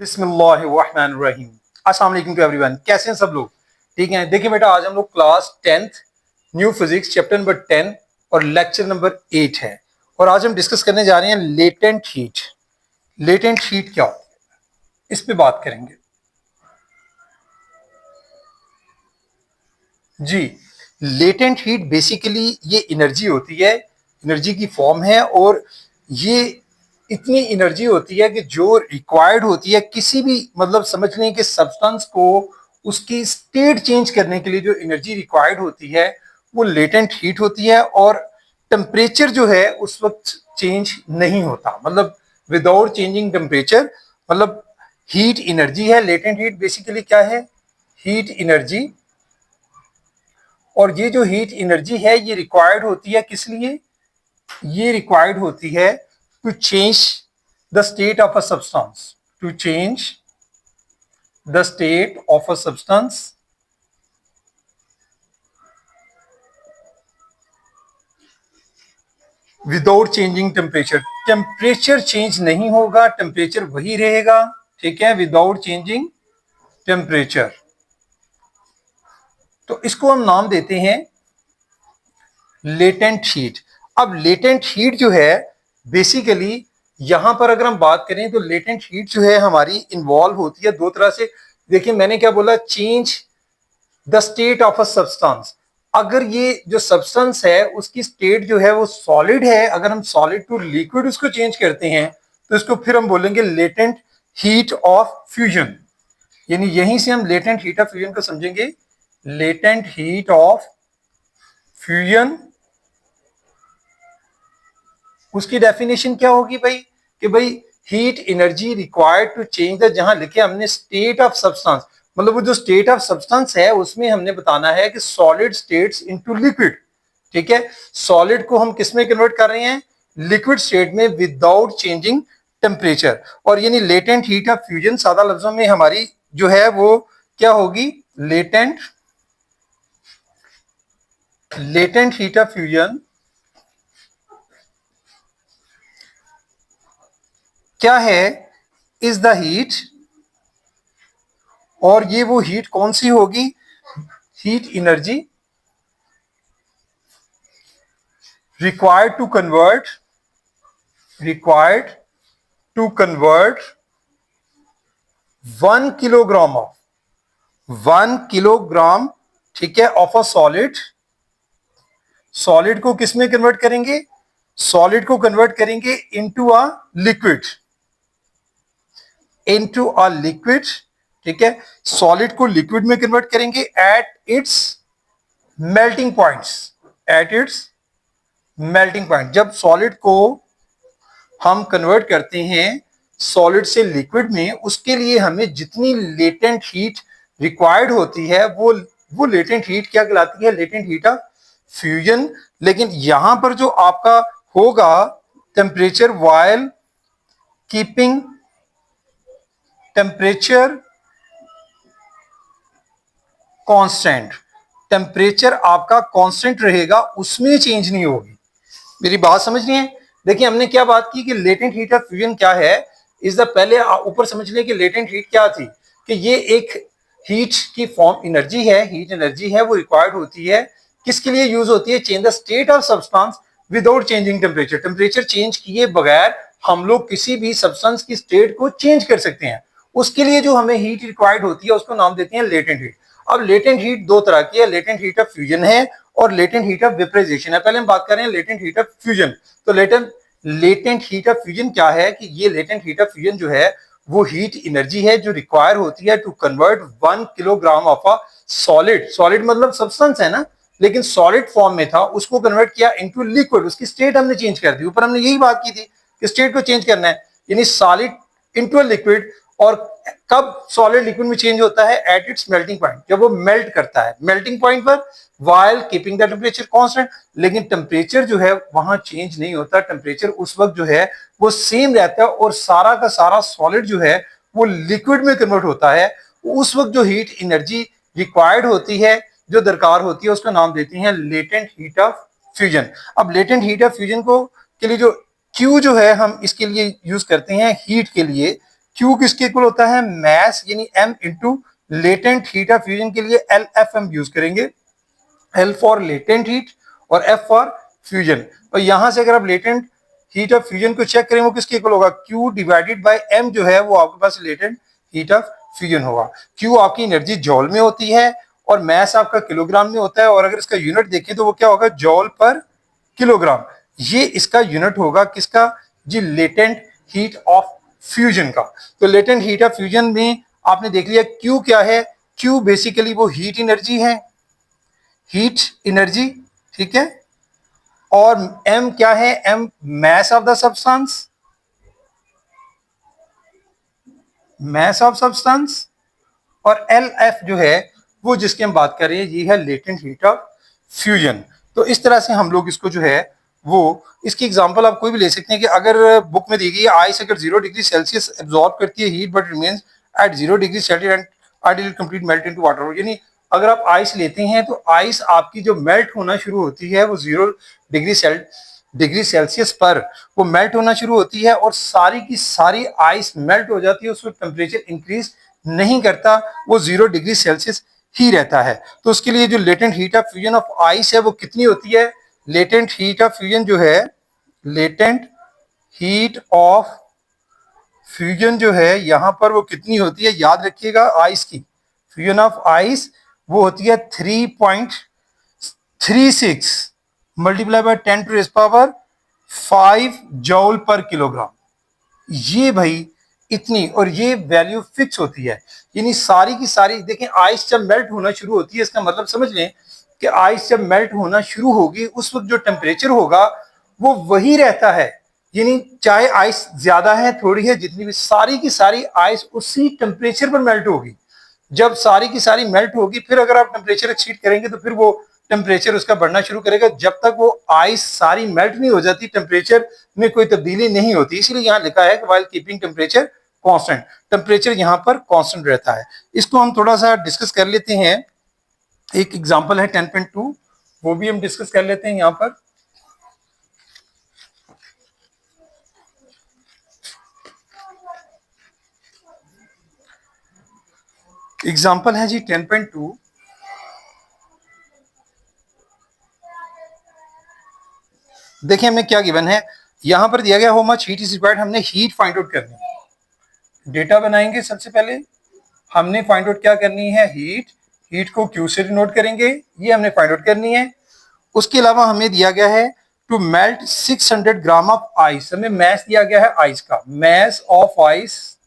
बिस्मिल्लाहिर्रहमानिर्रहीम। अस्सलाम वालेकुम टू एवरीवन। कैसे हैं सब लोग? ठीक हैं। देखिए बेटा, आज हम लोग class 10th new physics chapter number 10 और लेक्चर नंबर 8 है। और आज हम डिस्कस करने जा रहे हैं लेटेंट हीट। लेटेंट हीट क्या होती है, इस पे बात करेंगे जी। लेटेंट हीट बेसिकली ये एनर्जी होती है, एनर्जी की फॉर्म है, और ये इतनी एनर्जी होती है कि जो रिक्वायर्ड होती है किसी भी, मतलब समझ लें कि सब्सटेंस को उसकी स्टेट चेंज करने के लिए जो एनर्जी रिक्वायर्ड होती है वो लेटेंट हीट होती है। और टेम्परेचर जो है उस वक्त चेंज नहीं होता, मतलब विदाउट चेंजिंग टेम्परेचर, मतलब हीट एनर्जी है। लेटेंट हीट बेसिकली क्या है? Heat energy. और ये जो हीट एनर्जी है ये रिक्वायर्ड होती है किस लिए? ये रिक्वायर्ड होती है to change the state of a substance, to change the state of a substance without changing temperature. Temperature change नहीं होगा, टेम्परेचर वही रहेगा, ठीक है, विदाउट चेंजिंग टेम्परेचर। तो इसको हम नाम देते हैं लेटेंट हीट। अब लेटेंट हीट जो है बेसिकली यहां पर अगर हम बात करें तो लेटेंट हीट जो है हमारी इन्वॉल्व होती है दो तरह से। देखिए मैंने क्या बोला, change the state of a substance. अगर ये जो सब्सटेंस है उसकी स्टेट जो है वो सॉलिड है, अगर हम सॉलिड टू लिक्विड उसको चेंज करते हैं तो इसको फिर हम बोलेंगे लेटेंट हीट ऑफ फ्यूजन। यानी यहीं से हम लेटेंट हीट ऑफ फ्यूजन को समझेंगे। लेटेंट हीट ऑफ फ्यूजन, उसकी डेफिनेशन क्या होगी भाई? कि भाई heat energy required to change the, जहां लिखे हमने स्टेट ऑफ सब्सटेंस, मतलब वो जो स्टेट ऑफ सब्सटेंस है उसमें हमने बताना है कि सॉलिड स्टेट्स इनटू लिक्विड। ठीक है, सॉलिड को हम किस में कन्वर्ट कर रहे हैं? लिक्विड स्टेट में विदाउट चेंजिंग टेम्परेचर। और यानी लेटेंट हीट ऑफ फ्यूजन सादा लफ्जों में हमारी जो है वो क्या होगी? Latent latent heat of fusion क्या है? इज द हीट, और ये वो हीट कौन सी होगी? Heat energy required to convert 1 kilogram of 1 kilogram, ठीक है, ऑफ अ सॉलिड। सॉलिड को किस में कन्वर्ट करेंगे? सॉलिड को कन्वर्ट करेंगे into a liquid, into a liquid. ठीक है, सॉलिड को लिक्विड में कन्वर्ट करेंगे at its melting points, at its melting point. जब सॉलिड को हम कन्वर्ट करते हैं सॉलिड से लिक्विड में, उसके लिए हमें जितनी लेटेंट हीट रिक्वायर्ड होती है वो लेटेंट हीट क्या कहलाती है? Latent heat of fusion. लेकिन यहां पर जो आपका होगा temperature, while keeping temperature constant, temperature आपका कांस्टेंट रहेगा, उसमें चेंज नहीं होगी। मेरी बात समझ रही है? देखिए हमने क्या बात की कि लेटेंट हीट ऑफ फ्यूजन क्या है। इस द पहले ऊपर समझ लें कि लेटेंट हीट क्या थी, कि ये एक हीट की फॉर्म एनर्जी है, हीट एनर्जी है, वो रिक्वायर्ड होती है किसके लिए? यूज होती है change the state of substance without changing temperature. Temperature change किए बगैर हम लोग किसी भी सब्सटेंस की स्टेट को चेंज कर सकते हैं। उसके लिए जो हमें हीट रिक्वायर्ड होती है उसको नाम देते हैं लेटेंट हीट। अब लेटेंट हीट दो तरह की है, लेटेंट हीट ऑफ फ्यूजन है और लेटेंट हीट ऑफ वेपराइजेशन है। पहले हम बात कर रहे हैं लेटेंट हीट ऑफ फ्यूजन। तो लेटेंट हीट ऑफ फ्यूजन क्या है? कि ये लेटेंट हीट ऑफ फ्यूजन जो है वो हीट एनर्जी है जो रिक्वायर होती है to convert 1 kilogram of a solid. Solid मतलब सब्सटेंस है ना, लेकिन सॉलिड फॉर्म में था, उसको कन्वर्ट किया इनटू लिक्विड, उसकी स्टेट हमने चेंज कर दी। ऊपर हमने यही बात की थी कि स्टेट को चेंज करना है, यानी सॉलिड इनटू लिक्विड। और कब सॉलिड लिक्विड में चेंज होता है? एट इट्स मेल्टिंग पॉइंट, जब वो मेल्ट करता है मेल्टिंग पॉइंट पर, while keeping the temperature constant. लेकिन टेम्परेचर जो है वहां चेंज नहीं होता, टेम्परेचर उस वक्त जो है वो सेम रहता है, और सारा का सारा सॉलिड जो है वो लिक्विड में कन्वर्ट होता है। उस वक्त जो हीट एनर्जी रिक्वायर्ड होती है, जो दरकार होती है, उसका नाम देते हैं लेटेंट हीट ऑफ फ्यूजन। अब लेटेंट हीट ऑफ फ्यूजन को के लिए जो क्यू जो है हम इसके लिए यूज करते हैं हीट के लिए। Q किसके इक्वल होता है, मैस यानी m into latent heat of fusion के लिए LF यूज करेंगे, L फॉर लेटेंट हीट और F फॉर फ्यूजन। और यहां से अगर आप लेटेंट हीट ऑफ फ्यूजन को चेक करें वो किसके इक्वल होगा, Q डिवाइडेड बाय M जो है वो आपके पास लेटेंट हीट ऑफ फ्यूजन होगा। Q आपकी एनर्जी जॉल में होती है और मैस आपका किलोग्राम में होता है, और अगर इसका यूनिट देखें तो वो क्या होगा, जॉल पर किलोग्राम। ये इसका यूनिट होगा किसका, जी लेटेंट हीट ऑफ फ्यूजन का। तो लेटेंट हीट ऑफ फ्यूजन में आपने देख लिया Q क्या है, Q बेसिकली वो हीट एनर्जी है, हीट एनर्जी, ठीक है। और M क्या है, M mass of the substance, mass of substance. और LF जो है वो जिसकी हम बात कर रहे हैं ये है लेटेंट हीट ऑफ फ्यूजन। तो इस तरह से हम लोग इसको जो है वो, इसकी एग्जांपल आप कोई भी ले सकते हैं कि अगर बुक में दी गई है आइस अगर 0 डिग्री सेल्सियस एब्जॉर्ब करती है heat but remains at 0 degree Celsius and ideal complete melt into water, यानी अगर आप आइस लेते हैं तो आइस आपकी जो मेल्ट होना शुरू होती है वो 0 डिग्री सेल्सियस पर वो मेल्ट होना शुरू होती है और सारी की सारी आइस मेल्ट हो जाती है, उसमें टेम्परेचर इंक्रीज नहीं करता, वो 0 डिग्री सेल्सियस ही रहता है। तो उसके लिए जो latent heat of fusion of ice है वो कितनी होती है, लेटेंट हीट ऑफ फ्यूजन जो है, लेटेंट हीट ऑफ फ्यूजन जो है यहां पर वो कितनी होती है, याद रखिएगा आइस की फ्यूजन ऑफ आइस वो होती है 3.36 multiply by 10 to raise power 5 joule per kilogram. ये भाई इतनी, और ये वैल्यू फिक्स होती है, यानी सारी की सारी देखें आइस जब मेल्ट होना शुरू होती है इसका मतलब समझ लें कि आइस जब मेल्ट होना शुरू होगी उस वक्त जो टेम्परेचर होगा वो वही रहता है, यानी चाहे आइस ज्यादा है थोड़ी है जितनी भी, सारी की सारी आइस उसी टेम्परेचर पर मेल्ट होगी। जब सारी की सारी मेल्ट होगी फिर अगर आप टेम्परेचर एक्सीड करेंगे तो फिर वो टेम्परेचर उसका बढ़ना शुरू करेगा, जब तक वो आइस सारी मेल्ट नहीं हो जाती टेम्परेचर में कोई तब्दीली नहीं होती। इसीलिए यहाँ लिखा है कि while keeping temperature constant, temperature यहाँ पर कांस्टेंट रहता है। इसको हम थोड़ा सा डिस्कस कर लेते हैं, एक एग्जांपल है 10.2 वो भी हम डिस्कस कर लेते हैं यहाँ पर। एग्जांपल है जी 10.2, देखिए हमें क्या गिवन है, यहां पर दिया गया how much heat is required, हमने हीट फाइंड आउट करनी है, डेटा बनाएंगे सबसे पहले हमने फाइंड आउट क्या करनी है, हीट, हीट को क्यू से डिनोट करेंगे, ये हमने फाइंड आउट करनी है। उसके अलावा हमें दिया गया है to melt 600 gram of ice, हमें मैस दिया गया है आइस का, मैस ऑफ आइस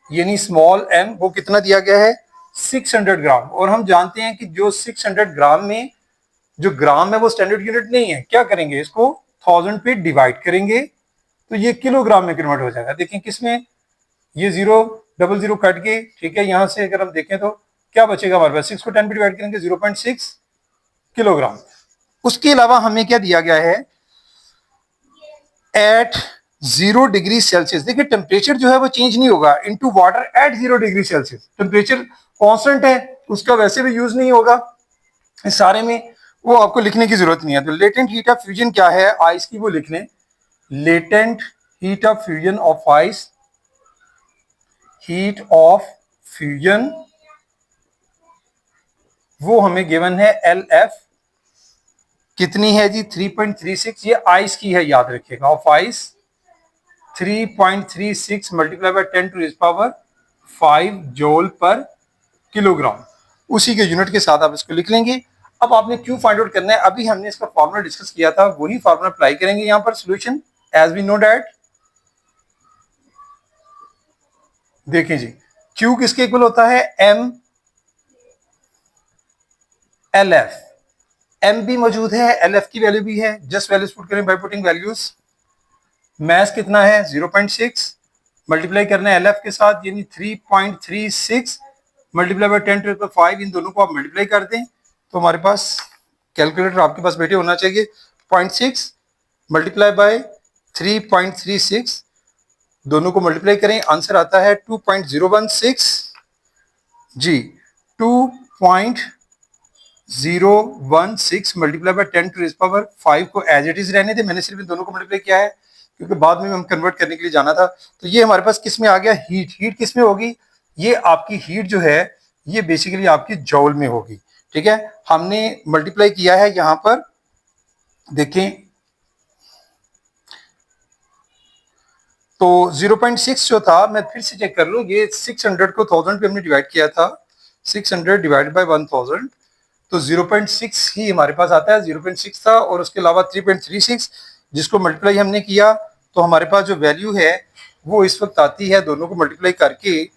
यानी स्मॉल m वो कितना दिया गया है 600 ग्राम, और हम जानते हैं कि जो 600 ग्राम में जो ग्राम है वो स्टैंडर्ड यूनिट नहीं है, क्या करेंगे इसको 1000 पे डिवाइड करेंगे तो ये किलोग्राम में कन्वर्ट हो जाएगा। देखें किसमें, ये 000 कट के, ठीक है, यहां से अगर हम देखें तो क्या बचेगा हमारे पास, 6 को 10 पे डिवाइड करेंगे 0.6 किलोग्राम। उसके अलावा हमें क्या दिया गया है, एट 0 डिग्री सेल्सियस, देखिए टेम्परेचर जो है वो चेंज नहीं होगा, into water at 0 degree Celsius, temperature constant है उसका वैसे भी यूज नहीं होगा इस सारे में, वो आपको लिखने की जरूरत नहीं है। तो लेटेंट हीट ऑफ फ्यूजन क्या है आइस की वो लिख लें, latent heat of fusion of ice, heat of fusion वो हमें गिवन है LF कितनी है जी 3.36, ये आइस की है याद रखिएगा, of ice 3.36 multiply by 10 to raise power 5 joule per kilogram, उसी के यूनिट के साथ आप इसको लिख लेंगे। अब आपने क्यों फाइंड आउट करना है, अभी हमने इसका फॉर्मूला डिस्कस किया था वही फॉर्मूला अप्लाई करेंगे यहां पर solution as we know that. देखिए जी Q किसके इक्वल होता है M LF, M भी मौजूद है LF की वैल्यू भी है, जस्ट वैल्यूज पुट करें बाय पुटिंग वैल्यूज, मैस कितना है 0.6 मल्टीप्लाई करना है LF के साथ यानी 3.36 multiply by 10 to the power 5, इन दोनों को आप मल्टीप्लाई कर दें तो हमारे पास कैलकुलेटर आपके पास बैठे होना चाहिए, 0.6 मल्टीप्लाई बाय 3.36 दोनों को मल्टीप्लाई करें आंसर आता है 2.016 जी, 2.016 multiply by 10 to raise power 5 को एज इट इज रहने दे, मैंने सिर्फ इन दोनों को मल्टीप्लाई किया है, क्योंकि बाद में हम कन्वर्ट करने के लिए जाना था। तो ये हमारे पास किस में आ गया, हीट। हीट किस में होगी, ये आपकी हीट जो है ये बेसिकली आपकी जॉल में होगी। ठीक है, हमने मल्टीप्लाई किया है यहां पर, देखें तो 0.6 जो था, मैं फिर से चेक कर लूं, ये 600 को 1000 पे हमने डिवाइड किया था, 600 डिवाइड बाय 1000, तो 0.6 ही हमारे पास आता है, 0.6 था और उसके अलावा 3.36 जिसको मल्टीप्लाई हमने किया, तो हमारे पास जो वैल्यू है वो इस वक्त आती है, दोनों को मल्टीप्लाई करके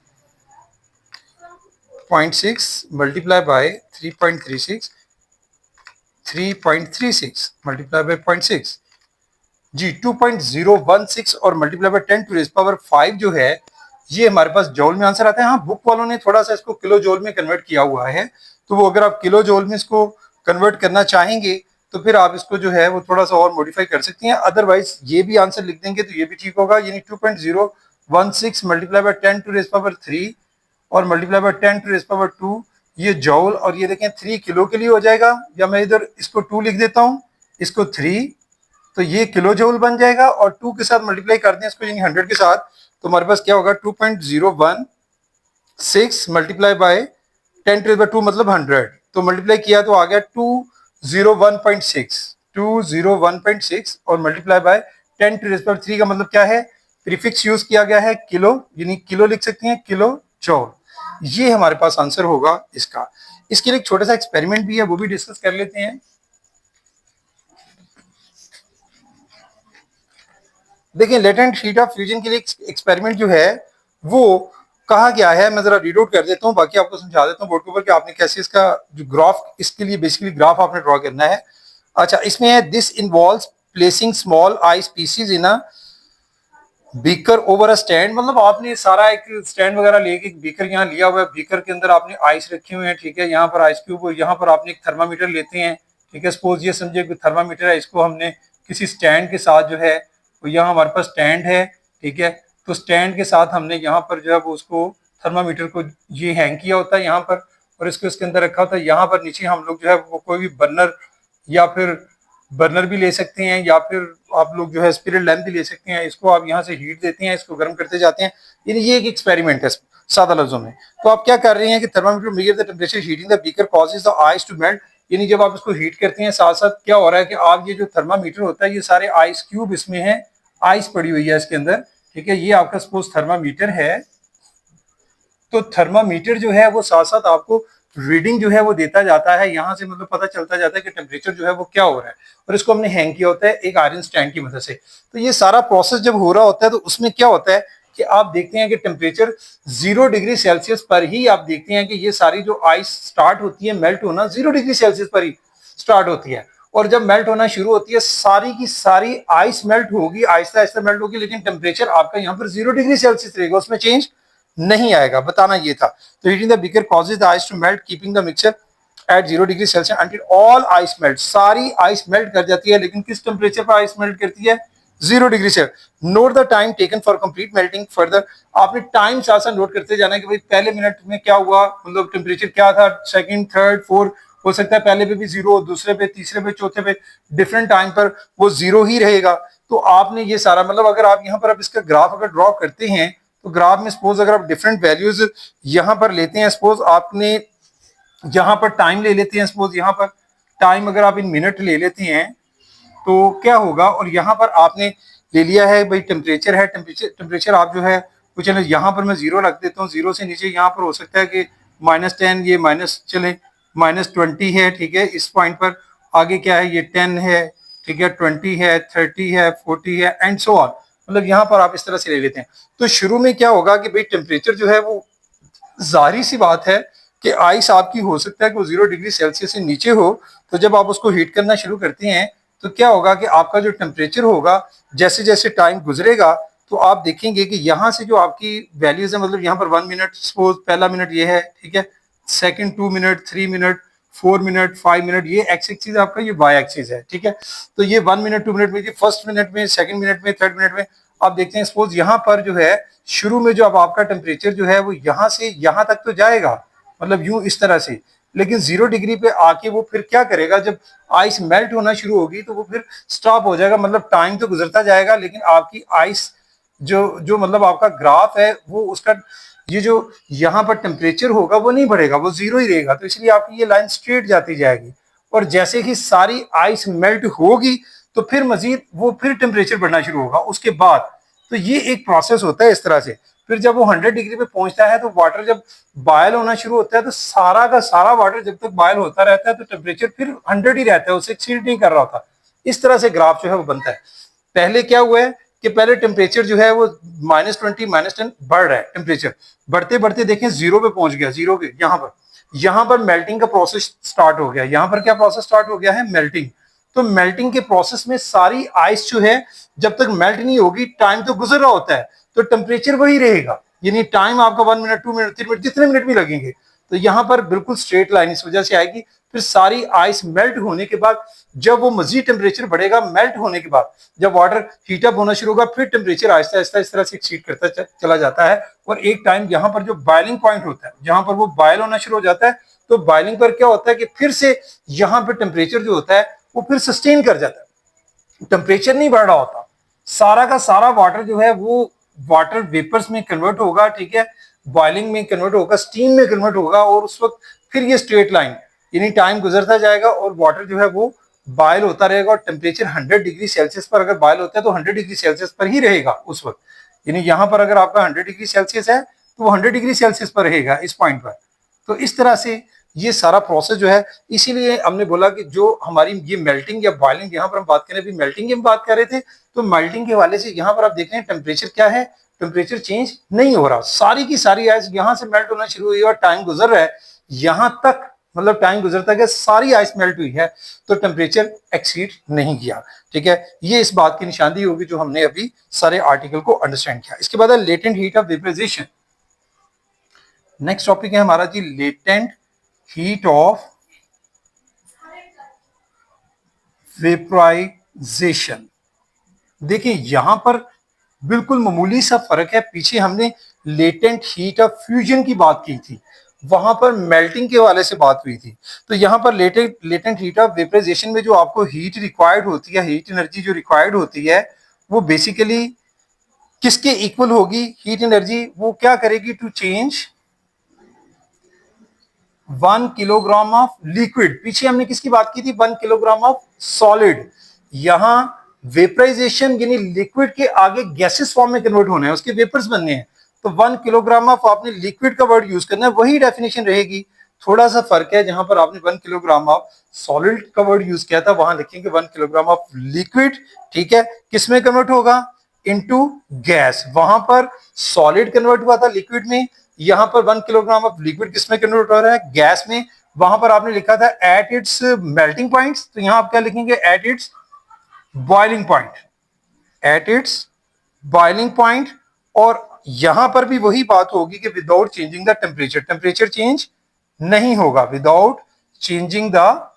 0.6 मल्टीप्लाई बाय 3.36, 3.36 मल्टीप्लाई बाय 0.6 जी 2.016 और multiply by 10 to raise power 5 जो है ये हमारे पास जॉल में आंसर आता है। हाँ, बुक वालों ने थोड़ा सा इसको किलो जॉल में कन्वर्ट किया हुआ है, तो वो अगर आप किलो जॉल में इसको कन्वर्ट करना चाहेंगे तो फिर आप इसको जो है वो थोड़ा सा और मॉडिफाई कर सकती हैं, अदरवाइज ये भी आंसर लिख देंगे तो ये भी ठीक होगा। यानी 2.016 multiply by 10 to raise power 3 और multiply by 10 to raise power 2 ये जॉल, और ये देखें 3 किलो के लिए हो जाएगा, या मैं इधर इसको 2 लिख देता हूँ, इसको 3, तो ये किलो जूल बन जाएगा और 2 के साथ मल्टीप्लाई कर दें इसको यानी 100 के साथ, तो हमारे पास क्या होगा 2.016 मल्टीप्लाई बाय 10 टू द 2 मतलब 100, तो मल्टीप्लाई किया तो आ गया 201.6, 201.6 और मल्टीप्लाई बाय 10 टू द 3 का मतलब क्या है, प्रीफिक्स यूज किया गया है किलो, यानी किलो लिख सकते हैं, किलो जूल। ये हमारे पास आंसर होगा इसका। इसके लिए एक छोटा सा एक्सपेरिमेंट भी है, वो भी डिस्कस कर लेते हैं। देखिए, लेटेंट हीट ऑफ फ्यूजन के लिए एक्सपेरिमेंट जो है वो कहा गया है, मैं जरा रीड आउट कर देता हूँ, बाकी आपको समझा देता हूँ बोर्ड के ऊपर कि आपने कैसे इसका जो ग्राफ, इसके लिए बेसिकली ग्राफ आपने ड्रॉ करना है। अच्छा, इसमें है this involves placing small ice pieces in a beaker over a stand, मतलब आपने सारा एक स्टैंड वगैरह लेके बीकर यहाँ लिया हुआ है, बीकर के अंदर आपने आइस रखे हुए हैं, ठीक है, यहाँ पर आइस क्यूब, यहाँ पर आपने एक थर्मामीटर लेते हैं, ठीक है, सपोज ये समझे कि थर्मामीटर है, इसको हमने किसी स्टैंड के साथ जो है, तो यहाँ हमारे पास स्टैंड है, ठीक है, तो स्टैंड के साथ हमने यहाँ पर जो है वो उसको थर्मामीटर को ये हैंग किया होता है यहाँ पर, और इसको इसके अंदर रखा होता है। यहाँ पर नीचे हम लोग जो है वो कोई भी बर्नर या फिर बर्नर भी ले सकते हैं, या फिर आप लोग जो है स्पिरिट लैंप भी ले सकते हैं, इसको आप यहाँ से हीट देते हैं, इसको गर्म करते जाते हैं। यानी ये एक एक्सपेरिमेंट है सादा लफ्जों में। तो आप क्या कर रहे हैं कि thermometer measure the temperature heating the beaker causes the ice to melt, यानी जब आप इसको हीट करते हैं साथ साथ क्या हो रहा है कि आप ये जो थर्मामीटर होता है ये सारे आइस क्यूब इसमें है, आइस पड़ी हुई है इसके अंदर, ठीक है, ये आपका सपोज थर्मामीटर है, तो थर्मामीटर जो है वो साथ साथ आपको रीडिंग जो है वो देता जाता है, यहाँ से मतलब पता चलता जाता है कि टेम्परेचर जो है वो क्या हो रहा है, और इसको हमने हैंग किया होता है एक आयरन स्टैंड की मदद से। तो ये सारा प्रोसेस जब हो रहा होता है तो उसमें क्या होता है कि आप देखते हैं कि टेम्परेचर 0 डिग्री सेल्सियस पर ही आप देखते हैं कि ये सारी जो आइस स्टार्ट होती है मेल्ट होना 0 डिग्री सेल्सियस पर ही स्टार्ट होती है, और जब मेल्ट होना शुरू होती है सारी की सारी आइस मेल्ट होगी, आहिस्ता आहिस्ता मेल्ट होगी, लेकिन टेम्परेचर आपका यहाँ पर 0 डिग्री सेल्सियस रहेगा, उसमें चेंज नहीं आएगा, बताना ये था। तो heating the beaker causes the ice to melt keeping the mixture at 0 degree Celsius until all ice melt, सारी आइस मेल्ट कर जाती है, लेकिन किस टेम्परेचर पर आइस मेल्ट करती है, 0 डिग्री से। Note the time taken for complete melting further, आपने टाइम साथ साथ नोट करते जाना है कि भाई पहले मिनट में क्या हुआ, मतलब टेम्परेचर क्या था, सेकंड थर्ड फोर्थ, हो सकता है पहले पे भी 0, दूसरे पे, तीसरे पे, चौथे पे, डिफरेंट टाइम पर वो 0 ही रहेगा। तो आपने ये सारा मतलब अगर आप यहाँ पर अब इसका ग्राफ अगर ड्रॉ करते हैं तो ग्राफ में सपोज अगर आप डिफरेंट वैल्यूज यहाँ पर लेते हैं, सपोज आपने यहाँ पर टाइम ले लेते हैं, सपोज यहाँ पर टाइम अगर आप इन मिनट ले लेते हैं तो क्या होगा, और यहाँ पर आपने ले लिया है भाई टेम्परेचर है, टेम्परेचर आप जो है तो चलो यहाँ पर मैं 0 रख देता हूँ, 0 से नीचे यहाँ पर हो सकता है कि -10, ये माइनस चले -20 है, ठीक है, इस पॉइंट पर आगे क्या है, ये 10 है, ठीक है, 20 है, 30 है, 40 है एंड सो ऑन, मतलब यहाँ पर आप इस तरह से ले लेते हैं। तो शुरू में क्या होगा कि भाई टेम्परेचर जो है वो जाहिर सी बात है कि आइस आपकी हो सकता है कि वो 0 डिग्री सेल्सियस से नीचे हो, तो जब आप उसको हीट करना शुरू करते हैं तो क्या होगा कि आपका जो टेम्परेचर होगा जैसे जैसे टाइम गुजरेगा तो आप देखेंगे कि यहाँ से जो आपकी वैल्यूज है, मतलब यहाँ पर 1 मिनट, सपोज पहला मिनट ये है, ठीक है, second 2 minute, 3 minute, 4 minute, 5 minute, ये एक्स एक्सिस आपका, ये वाई एक्सिस है, ठीक है। तो ये 1 मिनट 2 मिनट में, फर्स्ट मिनट में, सेकंड मिनट में, थर्ड मिनट में आप देखते हैं सपोज यहाँ पर जो है शुरू में जो अब आपका टेम्परेचर जो है वो यहाँ से यहाँ तक तो जाएगा, मतलब यूं इस तरह से, लेकिन 0 डिग्री पे आके वो फिर क्या करेगा, जब आइस मेल्ट होना शुरू होगी तो वो फिर स्टॉप हो जाएगा, मतलब टाइम तो गुजरता जाएगा लेकिन आपकी आइस जो जो मतलब आपका ग्राफ है वो उसका ये जो यहाँ पर टेम्परेचर होगा वो नहीं बढ़ेगा, वो जीरो ही रहेगा। तो इसलिए आपकी ये लाइन स्ट्रेट जाती जाएगी और जैसे ही सारी आइस मेल्ट होगी तो फिर मजीद वो फिर टेम्परेचर बढ़ना शुरू होगा उसके बाद। तो ये एक प्रोसेस होता है इस तरह से। फिर जब वो 100 डिग्री पे पहुंचता है तो वाटर जब बॉयल होना शुरू होता है तो सारा का सारा वाटर जब तक बॉयल होता रहता है तो टेम्परेचर फिर 100 ही रहता है, उससे एक्सीड नहीं कर रहा होता। इस तरह से ग्राफ जो है वो बनता है। पहले क्या हुआ है कि पहले टेम्परेचर जो है वो -20 -10 बढ़ रहा है, टेम्परेचर बढ़ते बढ़ते देखें जीरो पे पहुंच गया, जीरो के यहाँ पर मेल्टिंग का प्रोसेस स्टार्ट हो गया। यहाँ पर क्या प्रोसेस स्टार्ट हो गया है, मेल्टिंग। तो मेल्टिंग के प्रोसेस में सारी आइस जो है जब तक मेल्ट नहीं होगी टाइम तो गुजर रहा होता है तो टेम्परेचर वही रहेगा, यानी टाइम आपका 1 मिनट 2 मिनट 3 मिनट जितने मिनट भी लगेंगे तो यहाँ पर बिल्कुल स्ट्रेट लाइन इस वजह से आएगी। फिर सारी आइस मेल्ट होने के बाद जब वो मजीद टेम्परेचर बढ़ेगा, मेल्ट होने के बाद जब वाटर हीटअप होना शुरू होगा फिर टेम्परेचर आहिस्ता आहिस्ता इस तरह से एक्सीड करता चला जाता है। और एक टाइम यहाँ पर जो बॉइलिंग पॉइंट होता है, जहां पर वो बॉयल होना शुरू हो जाता है तो बॉइलिंग पर क्या होता है कि फिर से यहाँ पर टेम्परेचर जो होता है वो फिर सस्टेन कर जाता है, टेम्परेचर नहीं बढ़ रहा होता, सारा का सारा वाटर जो है वो वाटर वेपर्स में कन्वर्ट होगा, ठीक है, बॉइलिंग में कन्वर्ट होगा, स्टीम में कन्वर्ट होगा और उस वक्त फिर ये स्ट्रेट लाइन यानी टाइम गुजरता जाएगा और वाटर जो है वो बॉयल होता रहेगा और टेम्परेचर 100 डिग्री सेल्सियस पर अगर बॉयल होता है तो 100 डिग्री सेल्सियस पर ही रहेगा उस वक्त। यानी यहाँ पर अगर आपका 100 डिग्री सेल्सियस है तो वो 100 डिग्री सेल्सियस पर रहेगा इस पॉइंट पर। तो इस तरह से ये सारा प्रोसेस जो है, इसीलिए हमने बोला कि जो हमारी ये मेल्टिंग या बॉइलिंग, यहाँ पर हम बात करें, अभी मेल्टिंग की हम बात कर रहे थे तो मेल्टिंग के हवाले से यहाँ पर आप देख रहे हैं टेम्परेचर क्या है, टेम्परेचर चेंज नहीं हो रहा, सारी की सारी आइस यहाँ से मेल्ट होना शुरू हुई और टाइम गुजर रहा है यहाँ तक, मतलब टाइम गुजरता गया सारी आइस मेल्ट हुई है तो टेम्परेचर एक्सीड नहीं किया। ठीक है, ये इस बात की निशानी होगी जो हमने अभी सारे आर्टिकल को अंडरस्टैंड किया। इसके बाद है latent heat of vaporisation. Next topic है हमारा जी लेटेंट हीट ऑफ वेपराइजेशन। देखिए यहां पर बिल्कुल मामूली सा फर्क है, पीछे हमने लेटेंट हीट ऑफ फ्यूजन की बात की थी, वहां पर मेल्टिंग के हवाले से बात हुई थी। तो यहां पर लेटेंट हीट ऑफ वेपराइजेशन में जो आपको हीट रिक्वायर्ड होती है, हीट एनर्जी जो रिक्वायर्ड होती है वो बेसिकली किसके इक्वल होगी, हीट एनर्जी वो क्या करेगी, to change 1 kilogram of liquid, पीछे हमने किसकी बात की थी, 1 किलोग्राम ऑफ सॉलिड। यहां वेपराइजेशन यानी लिक्विड के आगे गैसेस फॉर्म में कन्वर्ट होना है, उसके वेपर्स बनने हैं, तो 1 किलोग्राम ऑफ आपने लिक्विड का वर्ड यूज करना है, वही डेफिनेशन रहेगी। थोड़ा सा फर्क है, जहां पर आपने 1 किलोग्राम ऑफ सॉलिड का वर्ड यूज किया था वहां लिखेंगे 1 किलोग्राम ऑफ लिक्विड। ठीक है, किसमें कन्वर्ट होगा, इनटू गैस, वहां पर सॉलिड कन्वर्ट हुआ था लिक्विड में, यहां पर 1 किलोग्राम ऑफ लिक्विड किसमें कन्वर्ट हो रहा है, गैस में। वहां पर आपने लिखा था एट इट्स मेल्टिंग पॉइंट्स, तो यहां आप क्या लिखेंगे, at its boiling point, at its boiling point. और यहां पर भी वही बात होगी कि without changing the temperature, temperature change नहीं होगा, विदाउट चेंजिंग द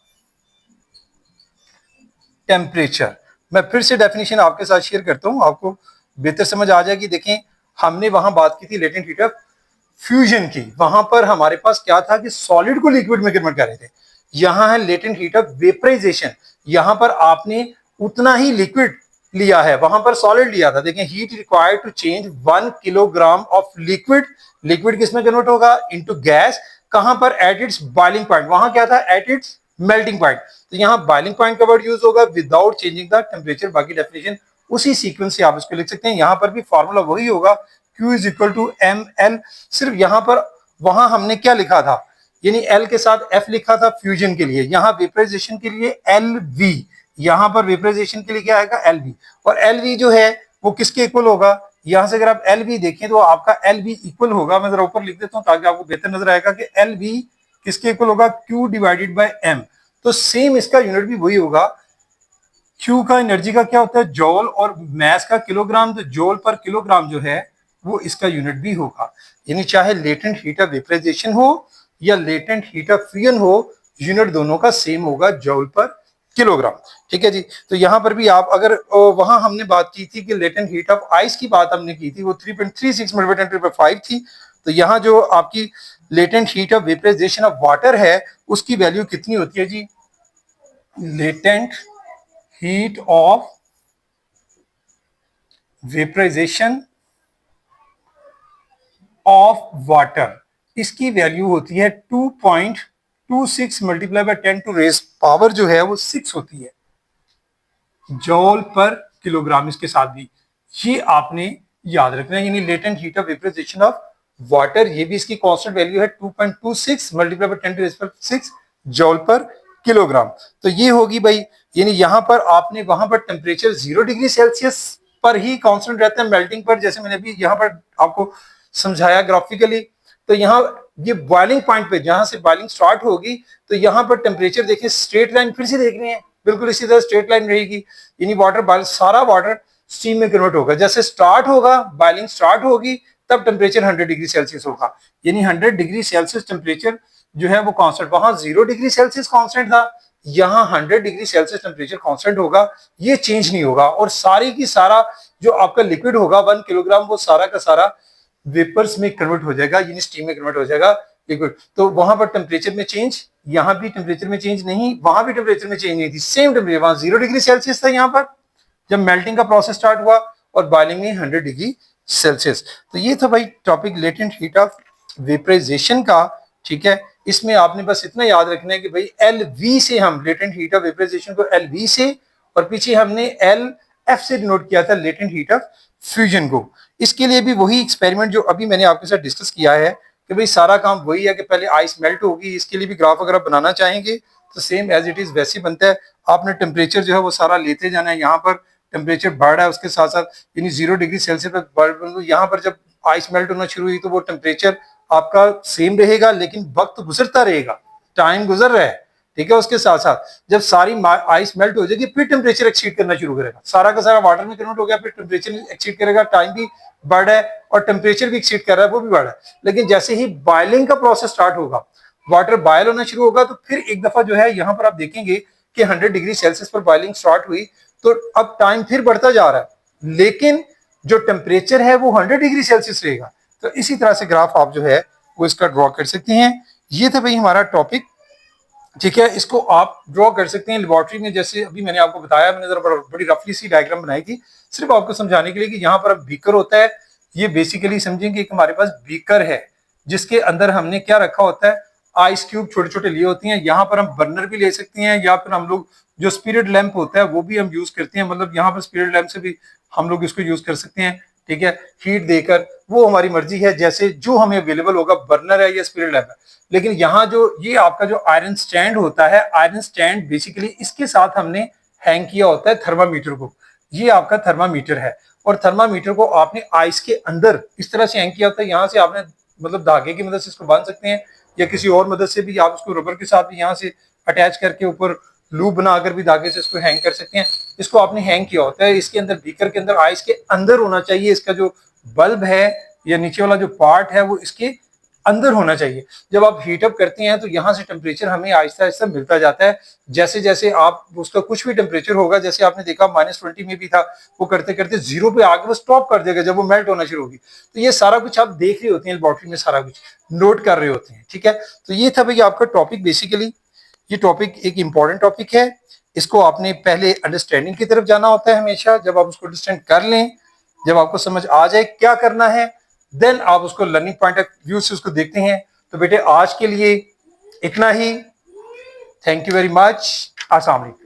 टेम्परेचर। मैं फिर से डेफिनेशन आपके साथ शेयर करता हूं, आपको बेहतर समझ आ जाएगी। देखें हमने वहां बात की थी लेटेंट हीट ऑफ फ्यूजन की, वहां पर हमारे पास क्या था कि सॉलिड को लिक्विड में कन्वर्ट कर रहे थे। यहां है लेटेंट हीट ऑफ वेपराइजेशन, यहां पर आपने उतना ही लिक्विड लिया है, वहां पर सॉलिड लिया था। देखें heat required to change 1 kilogram of liquid, liquid किसमें कन्वर्ट होगा, इनटू गैस, कहां पर, एट इट्स बॉइलिंग पॉइंट, वहां क्या था, एट इट्स मेल्टिंग पॉइंट। तो यहां बॉइलिंग पॉइंट का वर्ड यूज होगा विदाउट चेंजिंग द टेम्परेचर, बाकी डेफिनेशन उसी सीक्वेंस से आप इसको लिख सकते हैं। यहां पर भी फॉर्मूला वही होगा, Q is equal to M L, सिर्फ यहां पर वहां हमने क्या लिखा था, यानी एल के साथ एफ लिखा था फ्यूजन के लिए, यहां वेपराइजेशन के लिए एल वी, यहां पर वेपराइजेशन के लिए क्या आएगा, एल वी। और एल वी जो है वो किसके इक्वल होगा, यहां से अगर आप एल वी देखें तो आपका एल वी इक्वल होगा, मैं जरा ऊपर लिख देता हूं ताकि आपको बेहतर नजर आएगा कि एल वी किसके इक्वल होगा, Q डिवाइडेड बाय एम। तो सेम इसका यूनिट भी वही होगा, Q का एनर्जी का क्या होता है, जॉल, और मैस का किलोग्राम, तो जॉल पर किलोग्राम जो है वो इसका यूनिट भी होगा। यानी चाहे लेटेंट हीट ऑफ वेपराइजेशन हो या लेटेंट हीट ऑफ फ्यूजन हो, यूनिट दोनों का सेम होगा, जॉल पर किलोग्राम। ठीक है जी, तो यहां पर भी आप अगर वहां हमने बात की थी कि लेटेंट हीट ऑफ आइस की बात हमने की थी, वो 3.36 × 10⁵ थी, तो यहाँ जो आपकी latent heat of vaporisation of water है उसकी वैल्यू कितनी होती है जी? Latent heat of vaporisation of water, इसकी वैल्यू होती है 2.26 multiply by 10 to raise power जो है वो 6 होती है जॉल पर किलोग्राम। इसके साथ भी ये आपने याद रखना है, यानी latent heat of vaporisation of water, ये भी इसकी कांस्टेंट वैल्यू है 2.26 मल्टीप्लाई बाय 10 टू रेज पर 6 जॉल पर किलोग्राम। तो ये होगी भाई, यानी यहां पर आपने वहां पर टेम्परेचर 0 डिग्री सेल्सियस पर ही कांस्टेंट रहता है मेल्टिंग पर, जैसे मैंने अभी यहां पर आपको समझाया ग्राफिकली। तो यहाँ ये बॉइलिंग पॉइंट पे जहां से बॉइलिंग स्टार्ट होगी तो यहाँ पर टेम्परेचर देखिए स्ट्रेट लाइन फिर से देख रहे हैं, बिल्कुल इसी तरह स्ट्रेट लाइन रहेगी, यानी वाटर बॉइल, सारा वाटर स्टीम में कन्वर्ट होगा। जैसे स्टार्ट होगा, बॉइलिंग स्टार्ट होगी, तब टेम्परेचर 100 डिग्री सेल्सियस होगा, यानी 100 डिग्री सेल्सियस टेम्परेचर जो है वो कांस्टेंट, वहां 0 डिग्री सेल्सियस कांस्टेंट था, यहाँ 100 डिग्री सेल्सियस टेम्परेचर कांस्टेंट होगा, ये चेंज नहीं होगा। और सारी की सारा जो आपका लिक्विड होगा 1 किलोग्राम वो सारा का सारा वेपर्स में कन्वर्ट हो जाएगा, यानी स्टीम में कन्वर्ट हो जाएगा लिक्विड। तो वहां पर टेम्परेचर में चेंज, यहां भी टेम्परेचर में चेंज नहीं, वहां भी टेम्परेचर में चेंज नहीं थी, सेम टेम्परेचर, वहां 0 डिग्री सेल्सियस था यहाँ पर जब मेल्टिंग का प्रोसेस स्टार्ट हुआ, और बॉइलिंग में 100 डिग्री सेल्सियस। तो ये था भाई topic latent heat of vaporisation का, ठीक है। इसमें आपने बस इतना याद रखना है कि भाई LV से हम लेटेंट हीट ऑफ वेपराइजेशन को LV से, और पीछे हमने LF से डिनोट किया था लेटेंट हीट ऑफ फ्यूजन को। इसके लिए भी वही एक्सपेरिमेंट जो अभी मैंने आपके साथ डिस्कस किया है कि भाई सारा काम वही है कि पहले आइस मेल्ट होगी, इसके लिए भी ग्राफ अगर आप बनाना चाहेंगे तो सेम एज इट इज वैसे ही बनता है। आपने टेम्परेचर जो है वो सारा लेते जाना है, यहाँ पर टेम्परेचर बढ़ रहा है उसके साथ साथ, यानी 0 डिग्री सेल्सियस पर यहाँ पर जब आइस मेल्ट होना शुरू हुई तो वो टेम्परेचर आपका सेम रहेगा, लेकिन वक्त गुजरता रहेगा, टाइम गुजर रहा है, ठीक है। उसके साथ साथ जब सारी आइस मेल्ट हो जाएगी फिर टेम्परेचर एक्सीड करना शुरू करेगा, सारा का सारा वाटर में कन्वर्ट हो गया, फिर टेम्परेचर एक्सीड करेगा, टाइम भी बढ़ रहा है और टेम्परेचर भी एक्सीड कर रहा है, वो भी बढ़ रहा है। लेकिन जैसे ही बॉइलिंग का प्रोसेस स्टार्ट होगा, वाटर बॉयल होना शुरू होगा, तो फिर एक दफा जो है यहाँ पर आप देखेंगे कि 100 डिग्री सेल्सियस पर बॉइलिंग स्टार्ट हुई, तो अब टाइम फिर बढ़ता जा रहा है, लेकिन जो टेम्परेचर है वो 100 डिग्री सेल्सियस रहेगा। तो इसी तरह से ग्राफ आप जो है वो इसका ड्रॉ कर सकते हैं। ये था भाई हमारा टॉपिक, ठीक है। इसको आप ड्रॉ कर सकते हैं लेबोरेटरी में, जैसे अभी मैंने आपको बताया, मैंने जरा बड़ी रफली सी डायग्राम बनाई थी सिर्फ आपको समझाने के लिए कि यहाँ पर अब बीकर होता है। ये बेसिकली समझेंगे कि हमारे पास बीकर है जिसके अंदर हमने क्या रखा होता है, आइस क्यूब छोटे छोटे लिए होती हैं। यहाँ पर हम बर्नर भी ले सकते हैं, या फिर हम लोग जो स्पिरिट लैंप होता है वो भी हम यूज करते हैं, मतलब यहाँ पर स्पिरिट लैंप से भी हम लोग इसको यूज कर सकते हैं, ठीक है। हीट देकर, वो हमारी मर्जी है, जैसे जो हमें अवेलेबल होगा, बर्नर है या स्पिरिट लैंप है। लेकिन यहाँ जो ये आपका जो आयरन स्टैंड होता है, आयरन स्टैंड बेसिकली इसके साथ हमने हैंग किया होता है थर्मामीटर को, ये आपका थर्मामीटर है। और थर्मामीटर को आपने आइस के अंदर इस तरह से हैंग किया होता है, यहाँ से आपने मतलब धागे की मदद से इसको बांध सकते हैं, या किसी और मदद से भी आप इसको रबर के साथ भी यहाँ से अटैच करके ऊपर लूप बनाकर भी धागे से इसको हैंग कर सकते हैं। इसको आपने हैंग किया होता है, इसके अंदर बीकर के अंदर आइस के अंदर होना चाहिए, इसका जो बल्ब है या नीचे वाला जो पार्ट है वो इसके अंदर होना चाहिए। जब आप हीट अप करते हैं तो यहाँ से टेम्परेचर हमें आहिस्ता आहिस्ता मिलता जाता है, जैसे जैसे आप उसका कुछ भी टेम्परेचर होगा, जैसे आपने देखा -20 में भी था, वो करते करते 0 पे आके वो स्टॉप कर देगा जब वो मेल्ट होना शुरू होगी। तो ये सारा कुछ आप देख रहे होते हैं लेबोरेटरी में, सारा कुछ नोट कर रहे होते हैं, ठीक है। तो ये था भाई आपका टॉपिक, बेसिकली ये टॉपिक एक इंपॉर्टेंट टॉपिक है, इसको आपने पहले अंडरस्टैंडिंग की तरफ जाना होता है हमेशा। जब आप उसको अंडरस्टैंड कर लें, जब आपको समझ आ जाए क्या करना है, देन आप उसको लर्निंग पॉइंट ऑफ व्यू से उसको देखते हैं। तो बेटे आज के लिए इतना ही, थैंक यू वेरी मच, अस्सलाम वालेकुम।